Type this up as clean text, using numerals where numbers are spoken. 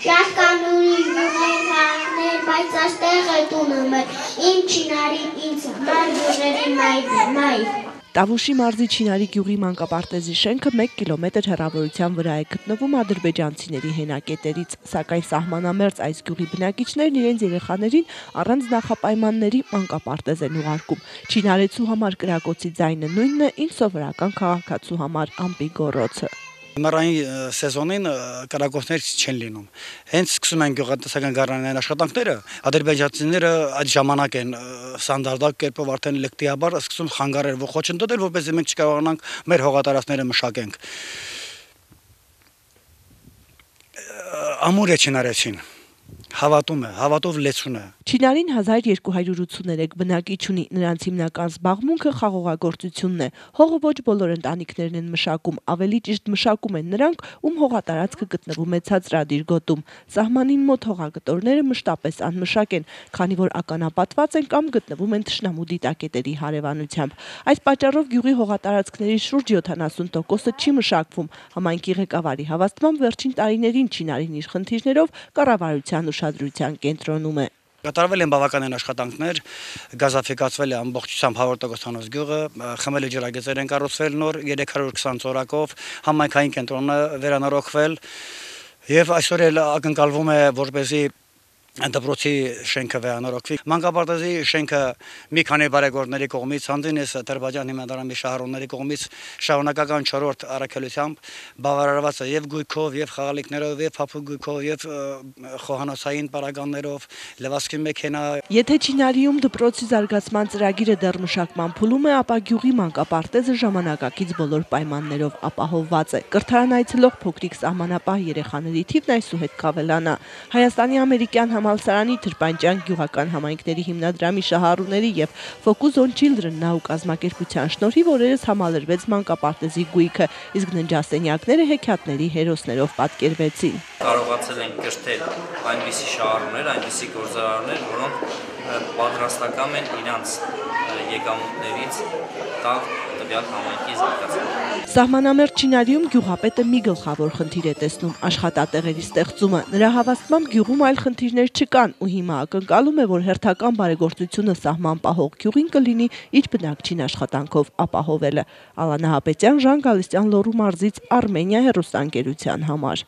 Շատ կան ուրիշներ քաղաքներ, բայց այստեղ է տունը մեր, իմ Չինարին ինձ համար գյուղերի մայր։ Տավուշի մարզի Չինարի գյուղի մանկապարտեզի շենքը 1 կիլոմետր հեռավորության վրա է գտնվում ադրբեջանցիների հենակետերից, սակայն սահմանամերձ այս գյուղի բնակիչներն իրենց երեխաներին առանց նախապայմանների մանկապարտեզ են ուղարկում։ Չինարեցու համար կրակոցի ձայնը նույնն է, ինչ սովորական քաղաքացու համար ամպի գոռոցը։ Մռային սեզոնին կրակոցներ չեն լինում։ Հենց սկսում են գյուղատնտեսական գարնանային աշխատանքները, ադրբեջանցիները այդ ժամանակ են ստանդարտակ կերպով արդեն լկտիաբար սկսում խանգարել ողոչընդոտել, որպեսզի մենք չկարողանանք մեր հողատարածքները մշակենք։ Ամուր է չինարեցին։ Հավատում է, հավատով լեցուն է։ Չինարին 1283 բնակիչ ունի, նրանց հիմնական զբաղմունքը խաղողագործությունն է։ Հողը ոչ բոլոր ընտանիքներն են մշակում, ավելի ճիշտ մշակում են նրանք, ում հողատարածքը գտնվում է ցածրադիր գոտում։ Սահմանին մոտ հողագտորները մշտապես անմշակ են, քանի որ ականապատված են կամ գտնվում են թշնամու դիտակետերի հարևանությամբ։ Այս պատճառով գյուղի հողատարածքների շուրջ 70%-ը չի մշակվում։ Համայնքի ղեկավարի հավաստմամբ վերջին տարիներին Չինարին իր խնդիրներով կառավարության ուշադրության կենտրոնում է։ Կատարվել են բավականին աշխատանքներ, գազաֆիկացվել է ամբողջությամբ 100%-անոց գյուղը, խմելու ջրագծեր են կառուցվել նոր 320 ծորակով, համայնքային կենտրոնը վերանորոգվել եւ այսօր էլ ակնկալվում է, որպեսզի դպրոցի շենքը վերանորոգվի։ Մանկապարտեզի շենքը մի քանի բարեգործների կողմից, հանդինես Ադրբեջան հիմնադրամի շահառուների կողմից շարունակական 4-րդ առաքելությամբ բավարարված է եւ գույքով, եւ խաղալիքներով, եւ փափուկ գույքով, եւ խոհանոցային պարագաներով, լվացքի մեքենա։ Եթե Չինարիում դպրոցի զարգացման ծրագիրը դեռ մշակման փուլում է, ապա գյուղի մանկապարտեզը ժամանակակից բոլոր պայմաններով ապահովված է։ Կրթարան այցելող փոքրիկ սահմանապահ երեխաների թիվն այսուհետ կավելանա։ Հայաստանի ամերիկյան համալսարանի Թրպանճյան գյուղական համայնքների հիմնադրամի շահառուների եւ Focus on Children նահու կազմակերպության շնորհիվ օրերս համալրվեց մանկապարտեզի գույքը, իսկ ննջասենյակները հեքիաթների հերոսներով պատկերվեցին։ Կարողացել են կրթել այնպիսի շահառուներ, այնպիսի գործարարներ, որոնք պատրաստական են իրանց եկամուտներից տալ տվյալ համայնքի զարգացման։ Սահմանամերձ Չինարիում գյուղապետը մի գլխավոր խնդիր է տեսնում՝ աշխատատեղերի ստեղծումը։ Նրա հավաստմամբ գյուղում այլ խնդիրներ չկան ու հիմա ակնկալում է, որ հերթական բարեգործությունը սահման պահող գյուղին կլինի իր բնակչին աշխատանքով ապահովելը։ Ալանա Հապետյան, Ժան Գալստյան, Լոռու մարզից, Արմենիա հեռուստաընկերության համար։